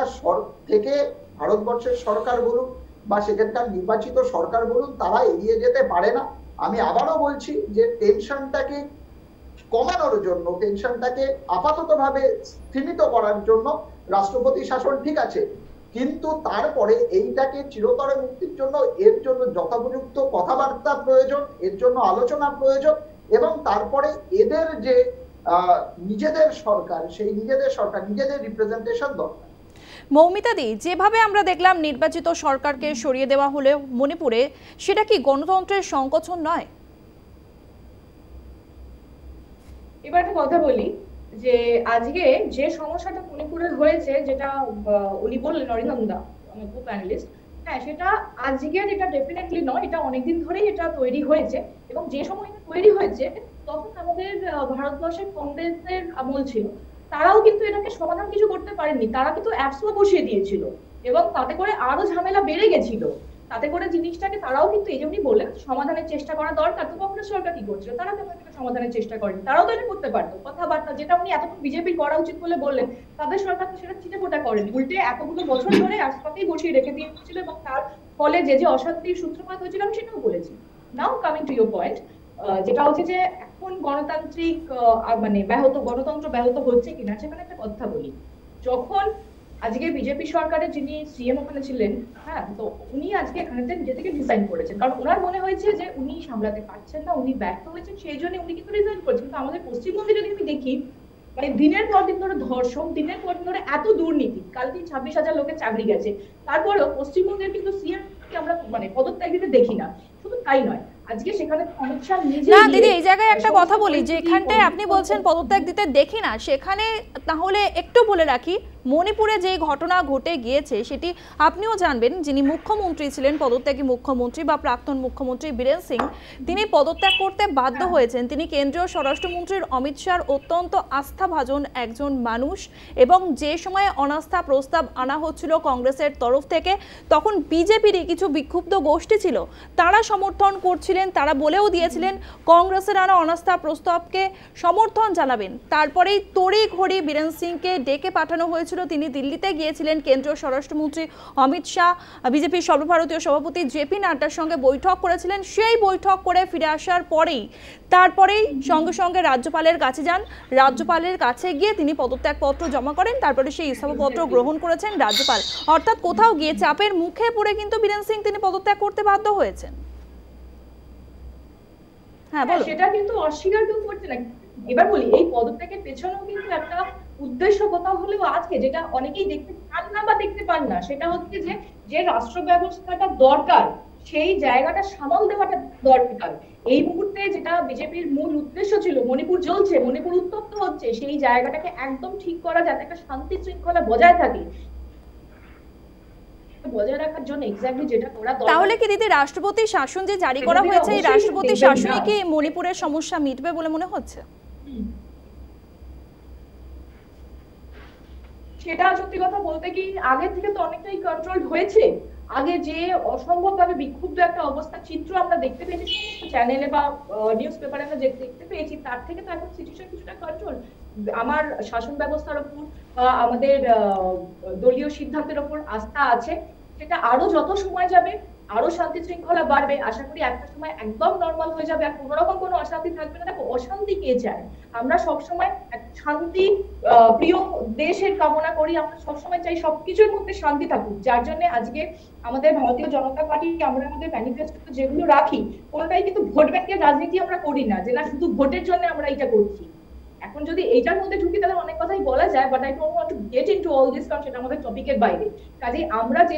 থেকে ভারতবর্ষের সরকার বলুন বা সেখানকার নির্বাচিত সরকার বলুন, তারা এড়িয়ে যেতে পারে না। আমি আবারও বলছি যে টেনশনটাকে কমানোর জন্য, টেনশনটাকে আপাততভাবে স্থিমিত করার জন্য রাষ্ট্রপতি শাসন ঠিক আছে, কিন্তু তারপরে এইটাকে চিরতরে মুক্তির জন্য এর জন্য যথোপযুক্ত কথাবার্তা প্রয়োজন, এর জন্য আলোচনা প্রয়োজন, এবং তারপরে এদের যে নিজেদের সরকার, সেই নিজেদের রিপ্রেজেন্টেশন দরকার। মৌমিতা দি, যেভাবে আমরা দেখলাম নির্বাচিত সরকারকে সরিয়ে দেওয়া হলে মণিপুরে, সেটা কি গণতন্ত্রের সংকোচন নয়? এবার একটা কথা বলি, যে আজকে যে সমস্যাটা মণিপুরের হয়েছে, যেটা উনি বললেন অরিন্দম দা, আমার কো প্যানেলিস্ট, হ্যাঁ সেটা আজকের, এটা ডেফিনেটলি নয়, এটা অনেকদিন ধরেই এটা তৈরি হয়েছে। এবং যে সময় এটা তৈরি হয়েছে তখন আমাদের ভারতবর্ষের কংগ্রেসের আমল ছিল, তারাও কিন্তু এটাকে সমাধান কিছু করতে পারেননি। তারা কিন্তু অ্যাপসও বসিয়ে দিয়েছিল এবং তাতে করে আরো ঝামেলা বেড়ে গেছিল। তাতে করে জিনিসটাকে তারাও কিন্তু, এই যেমনি বললেন সমাধানের চেষ্টা করা দরকার, তো কংগ্রেস সরকার কি করছিল? তারা কেন সমাধানের চেষ্টা করেনি? তারাও তো এটা করতে পারতো। কথাবার্তা যেটা উনি এতক্ষণ বিজেপির করা উচিত বলে বললেন, তাদের সরকার তো সেটা চিটেফোঁটা করেনি, উল্টে এতগুলো বছর ধরে আশপাশেই বসিয়ে রেখে দিয়েছিল এবং তার ফলে যে অশান্তির সূত্রপাত হয়েছিল আমি সেটাও বলেছি। নাও কামিং টু ইউর পয়েন্ট, যেটা হচ্ছে যে এখন গণতান্ত্রিক মানে গণতন্ত্র ব্যাহত হচ্ছে কিনা সেখানে একটা কথা বলি। যখন আজকে বিজেপি সরকারের যিনি সিএম ওখানে ছিলেন, হ্যাঁ, তো উনি আজকে এখানে নিজে থেকে রিজাইন করেছেন, কারণ ওনার মনে হয়েছে যে উনি সামলাতে পারছেন না, উনি ব্যর্থ হয়েছেন, সেই জন্য উনি কিন্তু রিজাইন করেছেন। কিন্তু আমাদের পশ্চিমবঙ্গে যদি আমি দেখি, মানে দিনের পর দিন ধরে ধর্ষণ, দিনের পর দিন ধরে এত দুর্নীতি, কালকে 26,000 লোকের চাকরি গেছে, তারপরেও পশ্চিমবঙ্গের কিন্তু সিএম কে আমরা মানে পদত্যাগ দিতে দেখি না। শুধু তাই নয়, আজকে সেখানে অমিত শাহ নিজে না দিদি, এই জায়গায় একটা কথা বলি, যে এখানটায় আপনি বলছেন পদত্যাগ দিতে দেখি না, সেখানে তাহলে একটু বলে রাখি, মণিপুরে যে ঘটনা ঘটে গিয়েছে সেটি আপনিও জানবেন, যিনি মুখ্যমন্ত্রী ছিলেন, পদত্যাগী মুখ্যমন্ত্রী বা প্রাক্তন মুখ্যমন্ত্রী বীরেন সিং, তিনি পদত্যাগ করতে বাধ্য হয়েছেন। তিনি কেন্দ্রীয় স্বরাষ্ট্রমন্ত্রীর অমিত শাহর অত্যন্ত আস্থাভাজন একজন মানুষ, এবং যে সময়ে অনাস্থা প্রস্তাব আনা হচ্ছিল কংগ্রেসের তরফ থেকে, তখন বিজেপিরই কিছু বিক্ষুব্ধ গোষ্ঠী ছিল, তারা সমর্থন করছিলেন, তারা বলেও দিয়েছিলেন কংগ্রেসের আনা অনাস্থা প্রস্তাবকে সমর্থন জানাবেন। তারপরেই তড়িঘড়ি বীরেন সিংকে ডেকে পাঠানো হয়েছিল, তিনি দিল্লিতে গিয়েছিলেন, কেন্দ্রীয় স্বরাষ্ট্রমন্ত্রী অমিত শাহ বিজেপির সর্বভারতীয় সভাপতি জেপি নাড্ডার সঙ্গে বৈঠক করেছিলেন। সেই বৈঠক করে ফিরে আসার পরেই তারপরেই সঙ্গে সঙ্গে রাজ্যপালের কাছে যান, রাজ্যপালের কাছে গিয়ে তিনি পদত্যাগপত্র জমা করেন, তারপরে সেই ইস্তফাপত্র গ্রহণ করেছেন রাজ্যপাল। অর্থাৎ কোথাও গিয়ে চাপের মুখে পড়ে কিন্তু বীরেন সিং তিনি পদত্যাগ করতে বাধ্য হয়েছেন। হ্যাঁ, সেটা কিন্তু অস্বীকার কেউ করছে না। এবার বলি, এই পদত্যাগের পেছনেও কিন্তু একটা উদ্দেশ্য কোথাও হলেও আছে, যেটা অনেকেই দেখতে পান না বা দেখতে পান না। সেটা হচ্ছে যে যে রাষ্ট্র ব্যবস্থাটা দরকার, সেই জায়গাটা সামাল দেওয়াটা দরকার। এই মুহূর্তে যেটা বিজেপির মূল উদ্দেশ্য ছিল, মণিপুর জ্বলছে, মণিপুর উত্তপ্ত হচ্ছে, সেই জায়গাটাকে একদম ঠিক করা, যাতে একটা শান্তি শৃঙ্খলা বজায় থাকে, বজায় রাখার জন্য এক্স্যাক্টলি যেটা করা দরকার। তাহলে কি দিদি রাষ্ট্রপতি শাসন যে জারি করা হয়েছে, এই রাষ্ট্রপতি শাসনে কি মণিপুরের সমস্যা মিটবে বলে মনে হচ্ছে? সেটা সত্যি কথা বলতে কি, আগে থেকে তো অনেকটাই কন্ট্রোল হয়েছে। আগে যে অসম্ভবভাবে বিক্ষুব্ধ একটা অবস্থা চিত্র আমরা দেখতে পেয়েছি চ্যানেলে বা নিউজ পেপারে আমরা দেখতে পেয়েছি, তার থেকে তো এখন সিচুয়েশন কিছুটা কন্ট্রোল। আমার শাসন ব্যবস্থার উপর বা আমাদের দলীয় সিদ্ধান্তের উপর আস্থা আছে। সেটা আরো যত সময় যাবে, আরো শান্তি শৃঙ্খলা বাড়বে। আশা করি একটা সময় একদম নর্মাল হয়ে যাবে, আর কোনো রকম কোনো অশান্তি থাকবে না। দেখো, অশান্তি কে চায়? আমরা সবসময় শান্তি প্রিয় দেশের কামনা করি, আমরা সবসময় চাই সবকিছুর মধ্যে শান্তি থাকুক। যার জন্য আজকে আমাদের ভারতীয় জনতা পার্টি, আমরা আমাদের ম্যানিফেস্টো যেগুলো রাখি, কোনটাই কিন্তু ভোট ব্যাংকের রাজনীতি আমরা করি না, যে না শুধু ভোটের জন্য আমরা এটা করছি। এখন যদি এইটার মধ্যে ঢুকি তাহলে অনেক কথাই বলা যায়, but I don't want to get into all this, কারণ সেটা আমাদের টপিকের বাইরে। কাজেই আমরা যে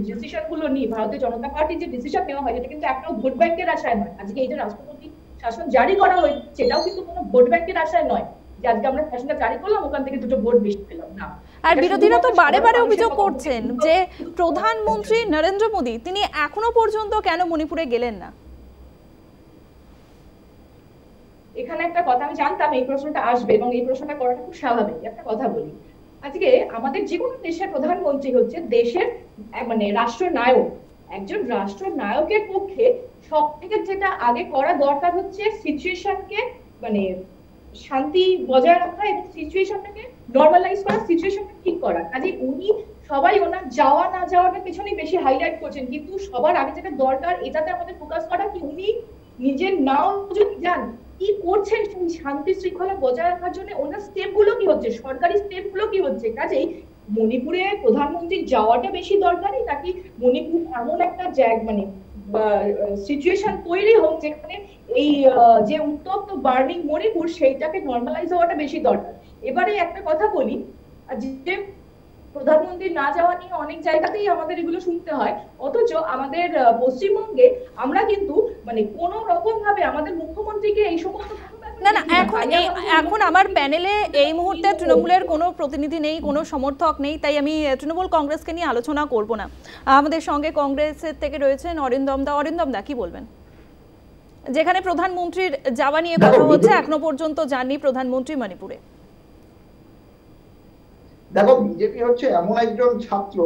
ডিসিশন গুলো নিই, ভারতীয় জনতা পার্টির যে ডিসিশন নেওয়া হয়, এটা কিন্তু একটাও ভোট ব্যাংকের আশায় নয়। আজকে এই যে রাষ্ট্রপতি শাসন জারি করা হয়েছে, সেটাও কিন্তু কোনো ভোট ব্যাংকের আশায় নয়, যে আজকে আমরা শাসনটা জারি করলাম, ওখান থেকে দুটো ভোট বেশি পেলাম না। আর বিরোধীরা তো বারে বারে অভিযোগ করছেন যে প্রধানমন্ত্রী নরেন্দ্র মোদী তিনি এখনো পর্যন্ত কেন মণিপুরে গেলেন না। এখানে একটা কথা, আমি জানতাম এই প্রশ্নটা আসবে এবং এই প্রশ্নটা করাটা খুব স্বাভাবিক। একটা কথা বলি, আজকে আমাদের যে কোনো দেশের প্রধানমন্ত্রী হচ্ছে দেশের মানে রাষ্ট্রনায়ক। একজন রাষ্ট্রনায়কের পক্ষে সব থেকে যেটা আগে করা দরকার হচ্ছে সিচুয়েশনকে মানে শান্তি বজায় রাখা এবং সিচুয়েশনটাকে নর্মালাইজ করা, সিচুয়েশনটা ঠিক করা। কাজে উনি সবাই ওনার যাওয়া না যাওয়াটার পেছনেই বেশি হাইলাইট করছেন, কিন্তু সবার আগে যেটা দরকার এটাতে আমাদের ফোকাস করা, কি উনি নিজের নাও যদি যান, কি করছেন সেই শান্তি শৃঙ্খলা বজায় রাখার জন্য, ওনার স্টেপ গুলো কি হচ্ছে, সরকারি স্টেপ গুলো কি হচ্ছে। কাজেই মণিপুরে প্রধানমন্ত্রী যাওয়াটা বেশি দরকারি, নাকি মণিপুর এমন একটা জায়গা মানে সিচুয়েশন তৈরি হোক যেখানে এই যে উত্তপ্ত বার্নিং মণিপুর, সেইটাকে নর্মালাইজ হওয়াটা বেশি দরকার। এবারে একটা কথা বলি, যে প্রধানমন্ত্রী না যাওয়া নিয়ে অনেক জায়গাতেই আমাদের এগুলো শুনতে হয়, অথচ আমাদের পশ্চিমবঙ্গে আমরা কিন্তু মানে কোন রকম ভাবে আমাদের মুখ্যমন্ত্রীকে এই সমস্ত না না, এখন আমার প্যানেলে এই মুহূর্তে তৃণমূলের কোনো প্রতিনিধি নেই, কোনো সমর্থক নেই, তাই আমি তৃণমূল কংগ্রেসকে নিয়ে আলোচনা করব না। আমাদের সঙ্গে কংগ্রেসের থেকে রয়েছেন অরিন্দম দা। অরিন্দম দা, কি বলবেন? যেখানে প্রধানমন্ত্রীর যাওয়া নিয়ে কথা হচ্ছে, এখনো পর্যন্ত যাননি প্রধানমন্ত্রী মণিপুরে। দেখো, বিজেপি হচ্ছে এমন একজন ছাত্র,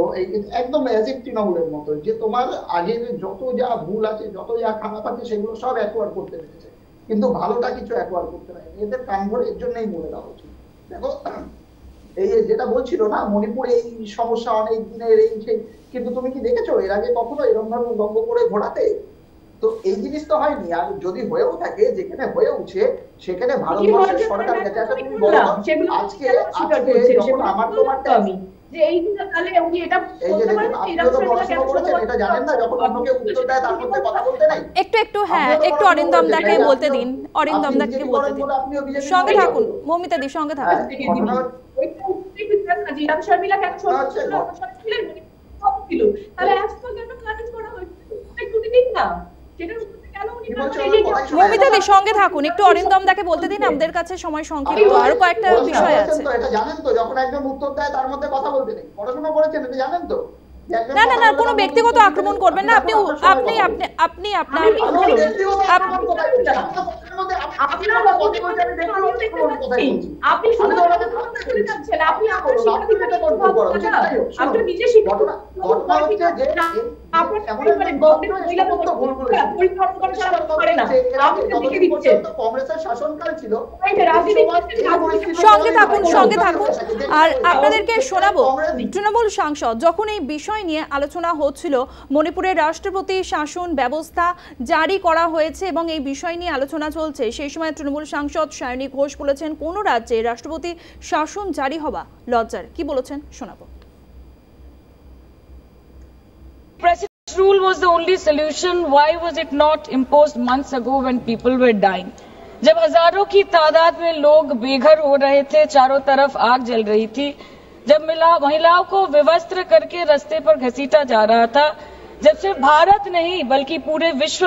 একদম অ্যাজ ইফ তৃণমূলের মতো, যে তোমার আগের যত যা ভুল আছে, যত যা খারাপ আছে, সেগুলো সব অ্যাকোয়ার করতে পেরেছে, কিন্তু ভালোটা কিছু অ্যাকোয়ার করতে পারেনি। এদের কান ধরে এর জন্যই মরে দেওয়া উচিত। দেখো, এই যেটা বলছিল না, মণিপুরে এই সমস্যা অনেক দিনের, এই সেই, কিন্তু তুমি কি দেখেছো এর আগে কখনো এরকম ভাবে উলঙ্গ করে ঘোরাতে? তো তো এই জিনিস তো হয়নি। আর যদি হয়েও থাকে, যেখানে হয়ে উঠছে সেখানে ভারতবর্ষের সরকার কাছে একটা তুমি বলো আজকে যখন আমার তোমারটা আমি যে এইগুলো তাহলে উনি এটা বলতে পারেন আপনিও তো পড়াশোনা করেছেন, এটা জানেন না যখন অন্যকে উত্তর দেয় তার মধ্যে কথা বলতে নাই। একটু হ্যাঁ একটু অরিন্দম দাকে বলতে দিন, অরিন্দম দাকে বলতে দিন। সঙ্গে থাকুন মৌমিতা দি, সঙ্গে থাকুন। জিরাম শর্মিলা কেন ছিলেন ছিল, তাহলে আজকাল কেন ম্যানেজ করা হয়েছে একটু দিন না, সেটার উপরে কেন উনি মৌমিতা দি সঙ্গে থাকুন, একটু অরিন্দম দাকে বলতে দিন, আমাদের কাছে সময় সংক্ষিপ্ত, আর কয়েকটা বিষয় আছে। এটা জানেন তো যখন একজন উত্তর দেয় তার মধ্যে কথা বলতে নেই, পড়াশোনা করেছেন এটা জানেন তো। না না না, কোনো ব্যক্তিগত আক্রমণ করবেন না, আপনি আপনি আপনি আপনি আপনার কংগ্রেসের শাসনকাল ছিল। সঙ্গে থাকুন সঙ্গে থাকুন, আর আপনাদেরকে শোনাবো তৃণমূল সাংসদ যখন এই বিষয় নিয়ে আলোচনা হচ্ছিল, মণিপুরের রাষ্ট্রপতি শাসন ব্যবস্থা জারি করা হয়েছে এবং এই বিষয় নিয়ে আলোচনা চলছে, সেই সময় তৃণমূল সাংসদ সায়নী ঘোষ বলেছেন কোন রাজ্যে রাষ্ট্রপতি শাসন জারি হওয়া লজ্জার। কি বলেছেন শোনাবো। President's rule was the only solution. Why was it not imposed months ago when people were dying? जब हजारों की तादाद में लोग बेघर हो रहे थे, चारों तरफ आग जल रही थी, जब महिलाओं को विवस्त्र करके रास्ते पर घसीटा जा रहा था, जब सिर्फ भारत नहीं बल्कि पूरे विश्व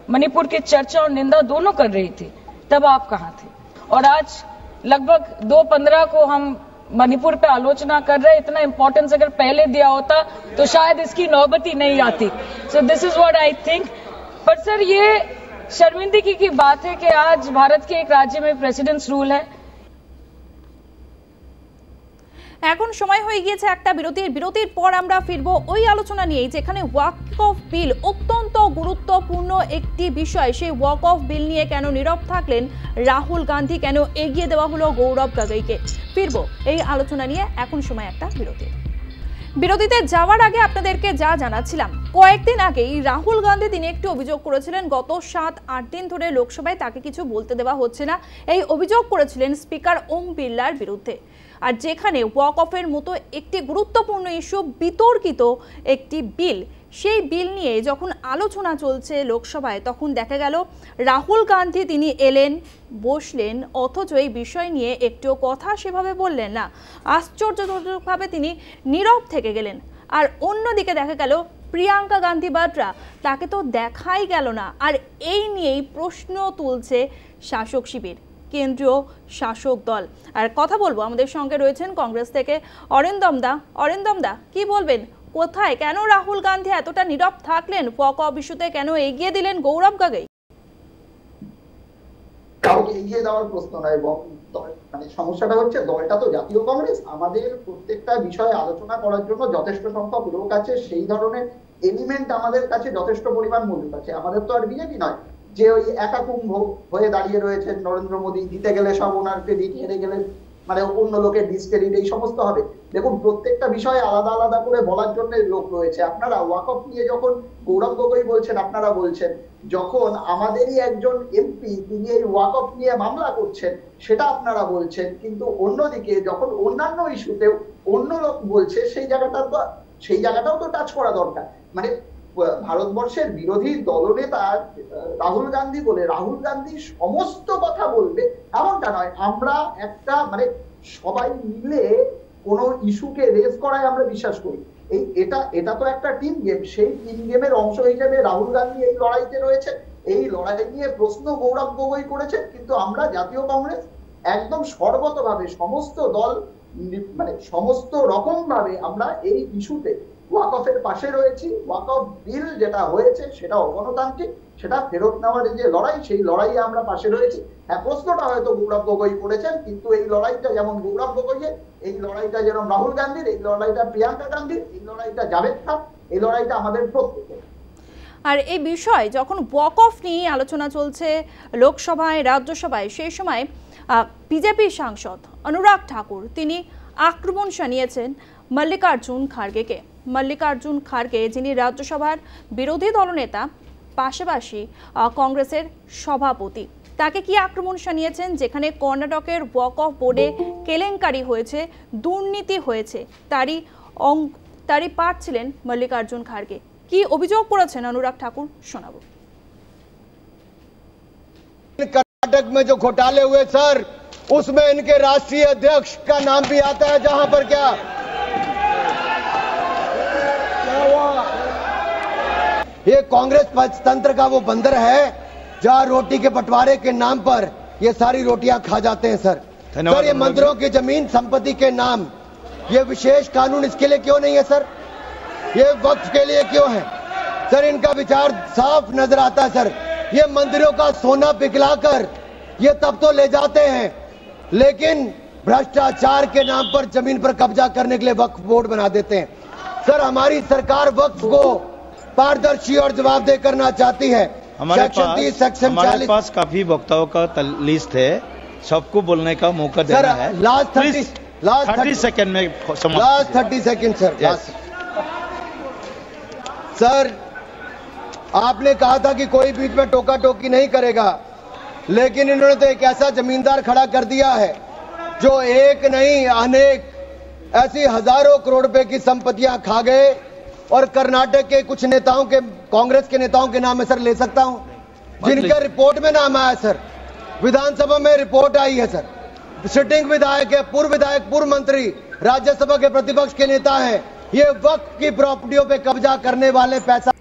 मणिपुर की चर्चा और निंदा दोनों कर रही थी, तब आप कहां थे? और आज लगभग 2:15 को हम मणिपुर पे आलोचना कर रहे हैं। इतना इंपॉर्टेंस अगर पहले दिया होता तो शायद इसकी नौबत ही नहीं आती। So this is what I think. पर सर ये शर्मिंदगी की बात है कि आज भारत के एक राज्य में प्रेसिडेंट्स रूल है। এখন সময় হয়ে গিয়েছে একটা বিরতির পর আমরা ফিরবো ওই আলোচনা নিয়ে, যেখানে ওয়াকফ বিল অত্যন্ত গুরুত্বপূর্ণ একটি বিষয়। সেই ওয়াকফ বিল নিয়ে কেন নীরব থাকলেন রাহুল গান্ধী, কেন এগিয়ে দেওয়া হলো গৌরব গগৈকে, ফিরবো এই আলোচনা নিয়ে। এখন সময় একটা বিরতিতে যাওয়ার আগে আপনাদেরকে যা জানাচ্ছিলাম, কয়েকদিন আগেই রাহুল গান্ধী তিনি একটি অভিযোগ করেছিলেন, গত 7-8 দিন ধরে লোকসভায় তাকে কিছু বলতে দেওয়া হচ্ছে না। এই অভিযোগ করেছিলেন স্পিকার ওম বিড়লার বিরুদ্ধে। আর যেখানে ওয়াকফের মতো একটি গুরুত্বপূর্ণ ইস্যু, বিতর্কিত একটি বিল, সেই বিল নিয়ে যখন আলোচনা চলছে লোকসভায়, তখন দেখা গেল রাহুল গান্ধী তিনি এলেন, বসলেন, অথচ এই বিষয় নিয়ে একটু কথা সেভাবে বললেন না। আশ্চর্যজনকভাবে তিনি নীরব থেকে গেলেন। আর অন্যদিকে দেখা গেল প্রিয়াঙ্কা গান্ধী বাড্রা, তাকে তো দেখাই গেল না। আর এই নিয়েই প্রশ্ন তুলছে শাসক শিবির, কেন্দ্রীয় শাসক দল। আর কথা বলবো, আমাদের সঙ্গে রয়েছেন কংগ্রেস থেকে অরিন্দম দা। অরিন্দম দা, কি বলবেন, কোথায় কেন রাহুল গান্ধী এতটা নীরব থাকলেন? ওয়াকফ ইস্যুতে কেন এগিয়ে দিলেন গৌরব গগৈ? কাউকে এগিয়ে দেওয়ার প্রশ্ন নয়, মানে সমস্যাটা হচ্ছে দলটা তো জাতীয় কংগ্রেস, আমাদের প্রত্যেকটা বিষয়ে আলোচনা করার জন্য যথেষ্ট সংখ্যক লোক আছে, সেই ধরনের এলিমেন্ট আমাদের কাছে যথেষ্ট পরিমাণ মজুদ আছে। আমাদের তো আর বিজেপি নয় যে ওই একা কুম্ভ হয়ে দাঁড়িয়ে রয়েছেন নরেন্দ্র মোদী, জিতে গেলে সব ওনার ক্রেডিট, হেরে গেলে মানে অন্য লোকের ডিসক্রেডিট, এই সমস্ত হবে। দেখুন প্রত্যেকটা বিষয়ে আলাদা আলাদা করে বলার জন্য লোক রয়েছে। আপনারা ওয়াকফ নিয়ে যখন গৌরব গগৈ বলছেন, আপনারা বলছেন, যখন আমাদেরই একজন এমপি তিনি এই ওয়াকফ নিয়ে মামলা করছেন সেটা আপনারা বলছেন, কিন্তু অন্যদিকে যখন অন্যান্য ইস্যুতেও অন্য লোক বলছে সেই জায়গাটাও তো টাচ করা দরকার। মানে ভারতবর্ষের বিরোধী দলনেতা রাহুল গান্ধী বলে রাহুল গান্ধী সমস্ত কথা বলবে এমনটা নয়। আমরা একটা মানে সবাই মিলে কোনো ইস্যুকে রেজ করায় আমরা বিশ্বাস করি। এটা তো একটা টিম গেম, সেই টিম গেমের অংশ হিসেবে রাহুল গান্ধী এই লড়াইতে রয়েছে। এই লড়াই নিয়ে প্রশ্ন গৌরব গগৈ করেছেন, কিন্তু আমরা জাতীয় কংগ্রেস একদম সর্বতভাবে সমস্ত দল মানে সমস্ত রকম ভাবে আমরা এই ইস্যুতে ওয়াকফের পাশে রয়েছি। ওয়াকফ বিল যেটা হয়েছে সেটা অগণতান্ত্রিক, সেটা ফেরত নেওয়ার যে লড়াই, সেই লড়াইয়ে আমরা পাশে রয়েছি। হ্যাঁ, প্রশ্নটা হয়তো গৌরব গগৈ করেছেন, কিন্তু এই লড়াইটা যেমন গৌরব গগৈয়ের, এই লড়াইটা যেমন রাহুল গান্ধীর, এই লড়াইটা প্রিয়াঙ্কা গান্ধীর, এই লড়াইটা জাভেদ খান, এই লড়াইটা আমাদের প্রত্যেকের। আর এই বিষয় যখন ওয়াকফ নিয়ে আলোচনা চলছে লোকসভায়, রাজ্যসভায়, সেই সময় বিজেপি সাংসদ অনুরাগ ঠাকুর তিনি আক্রমণ শানিয়েছেন মল্লিকার্জুন খার্গেকে। মল্লিকার্জুন খার্গে যিনি রাজ্যসভার বিরোধী দলনেতা, পাশাপাশি কংগ্রেসের সভাপতি। তাকে কি আক্রমণ শানিয়েছেন, যেখানে কর্ণাটকের ওয়াক অফ বোর্ডে কেলেঙ্কারি হয়েছে, দুর্নীতি হয়েছে, তারই পার্ট ছিলেন মল্লিকার্জুন খাড়গে। কি অভিযোগ করেছেন অনুরাগ ঠাকুর, শোনাবো। कर्नाटक में जो घोटाले हुए सर, उसमें इनके राष्ट्रीय अध्यक्ष का नाम भी आता है, जहां पर क्या हुआ? ये कांग्रेस तंत्र का वो बंदर है जहां रोटी के बंटवारे के नाम पर ये सारी रोटियां खा जाते हैं सर। सर ये मंदिरों की जमीन संपत्ति के नाम, ये विशेष कानून इसके लिए क्यों नहीं है सर? ये वक्त के लिए क्यों है सर? इनका विचार साफ नजर आता है सर। ये मंदिरों का सोना पिघलाकर ये तब तो ले जाते हैं, लेकिन भ्रष्टाचार के नाम पर जमीन पर कब्जा करने के लिए वक्फ बोर्ड बना देते हैं। सर हमारी सरकार वक्फ को पारदर्शी और जवाबदेह करना चाहती है। हमारे पास काफी वक्ताओं का लिस्ट है, सबको बोलने का मौका देना है। लास्ट 30 सेकंड में लास्ट 30 सेकंड सर। सर आपने कहा था कि कोई बीच में टोका टोकी नहीं करेगा, लेकिन इन्होंने तो एक ऐसा जमींदार खड़ा कर दिया है जो एक नहीं अनेक ऐसी हजारों करोड़ रुपए की संपत्तियां खा गए। और कर्नाटक के कुछ नेताओं के, कांग्रेस के नेताओं के नाम मैं सर ले सकता हूं, जिनका रिपोर्ट में नाम आया सर, विधानसभा में रिपोर्ट आई है सर। सिटिंग विधायक है, पूर्व विधायक, पूर्व मंत्री, राज्यसभा के प्रतिपक्ष के नेता हैं। ये वक्फ की प्रॉपर्टियों पे कब्जा करने वाले पैसा।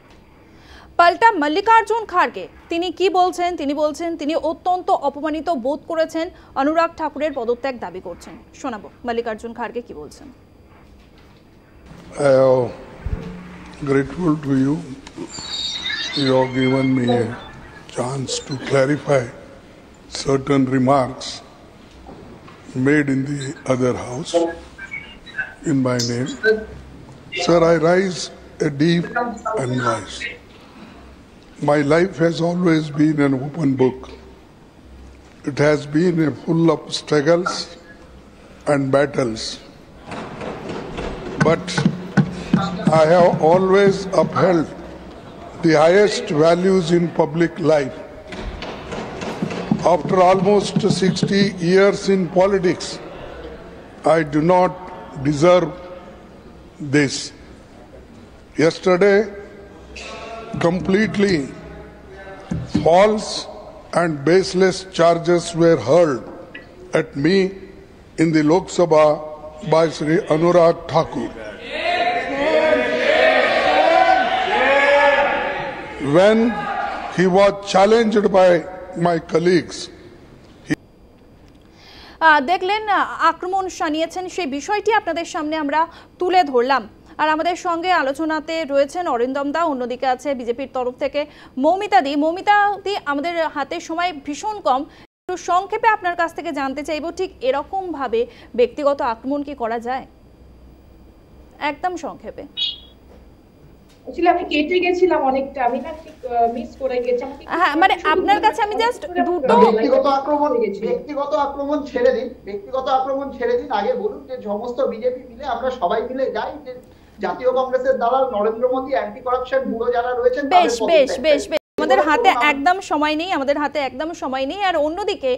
পাল্টা মল্লিকার্জুন খাড়গে তিনি কি বলছেন? তিনি বলছেন তিনি অত্যন্ত অপমানিত বোধ করেছেন, অনুরাগ ঠাকুরের পদত্যাগ দাবি করছেন। শোনাবো মল্লিকার্জুন খাড়গে কি বলছেন। Grateful to you. You have given me a chance to clarify certain remarks made in the other house in my name. Sir, I rise a deep advice. My life has always been an open book. It has been full of struggles and battles. But I have always upheld the highest values in public life. After almost 60 years in politics, I do not deserve this. Yesterday, completely false and baseless charges were hurled at me in the Lok Sabha by Sri Anurag Thakur. When he was challenged by my colleagues, দেখলেন আক্রমণ শানিয়েছেন, সেই বিষয়টি আপনাদের সামনে আমরা তুলে ধরলাম। আর আমাদের সঙ্গে আলোচনাতে রয়েছেন অরিন্দম দা, অন্যদিকে আছে বিজেপির তরফ থেকে মৌমিতা দি। মৌমিতা দি, আমাদের হাতে সময় ভীষণ কম, একটু সংক্ষেপে আপনার কাছ থেকে জানতে চাইবো, ঠিক এরকম ভাবে ব্যক্তিগত আক্রমণ কি করা যায়? একদম সংক্ষেপে। আসলে আমি কেটে গেছিলাম অনেকটা, আমি না ঠিক মিস করে গেছিলাম। হ্যাঁ, মানে আপনার কাছে আমি জাস্ট দুটো ব্যক্তিগত আক্রমণ ছেড়ে দিন, ব্যক্তিগত আক্রমণ ছেড়ে দিন। আগে বলুন যে সমস্ত বিজেপি মিলে আমরা সবাই মিলে যাই যে জাতীয় কংগ্রেসের দ্বারা Narendra Modi anti corruption bureau যারা রয়েছেন বেশ আমাদের হাতে একদম সময় নেই, আর অন্যদিকে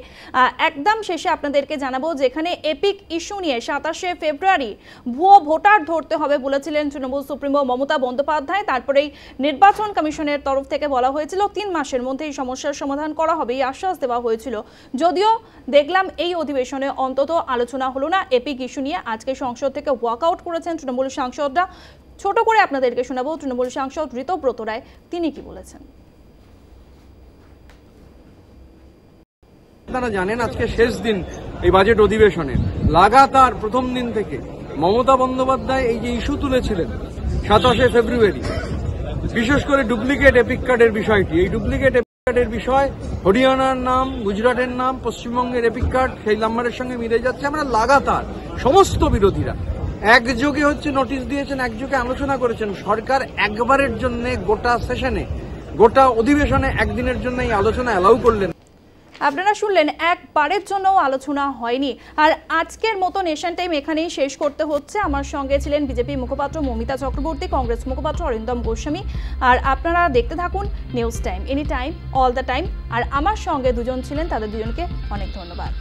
একদম শেষে আপনাদেরকে জানাবো, যেখানে এপিক ইস্যু নিয়ে 27শে ফেব্রুয়ারি ভুয়ো ভোটার ধরতে হবে বলেছিলেন তৃণমূল সুপ্রিমো মমতা বন্দ্যোপাধ্যায়। তারপরেই নির্বাচন কমিশনের তরফ থেকে বলা হয়েছিল 3 মাসের মধ্যে এই সমস্যার সমাধান করা হবে, এই আশ্বাস দেওয়া হয়েছিল। যদিও দেখলাম এই অধিবেশনে অন্তত আলোচনা হলো না এপিক ইস্যু নিয়ে। আজকে সংসদ থেকে ওয়াকআউট করেছেন তৃণমূল সাংসদরা। ছোট করে আপনাদেরকে শোনাবো তৃণমূল সাংসদ ঋতব্রত রায় তিনি কি বলেছেন। আপনারা জানেন আজকে শেষ দিন এই বাজেট অধিবেশনের। লাগাতার প্রথম দিন থেকে মমতা বন্দ্যোপাধ্যায় এই যে ইস্যু তুলেছিলেন 27শে ফেব্রুয়ারি, বিশেষ করে ডুপ্লিকেট এপিক কার্ডের বিষয়টি, এই ডুপ্লিকেট এপিক কার্ডের বিষয় হরিয়ানার নাম, গুজরাটের নাম, পশ্চিমবঙ্গের এপিক কার্ড সেই নাম্বারের সঙ্গে মিলে যাচ্ছে। আমরা লাগাতার সমস্ত বিরোধীরা একযোগে নোটিশ দিয়েছেন, একযোগে আলোচনা করেছেন। সরকার একবারের জন্য গোটা সেশনে, গোটা অধিবেশনে একদিনের জন্য এই আলোচনা অ্যালাউ করলেন। আপনারা শুনলেন একবারের জন্যও আলোচনা হয়নি। আর আজকের মতো নেশন টাইম এখানেই শেষ করতে হচ্ছে। আমার সঙ্গে ছিলেন বিজেপি মুখপাত্র মমিতা চক্রবর্তী, কংগ্রেস মুখপাত্র অরিন্দম গোস্বামী। আর আপনারা দেখতে থাকুন news time, any time, all the time. আর আমার সঙ্গে দুজন ছিলেন, তাদের দুজনকে অনেক ধন্যবাদ।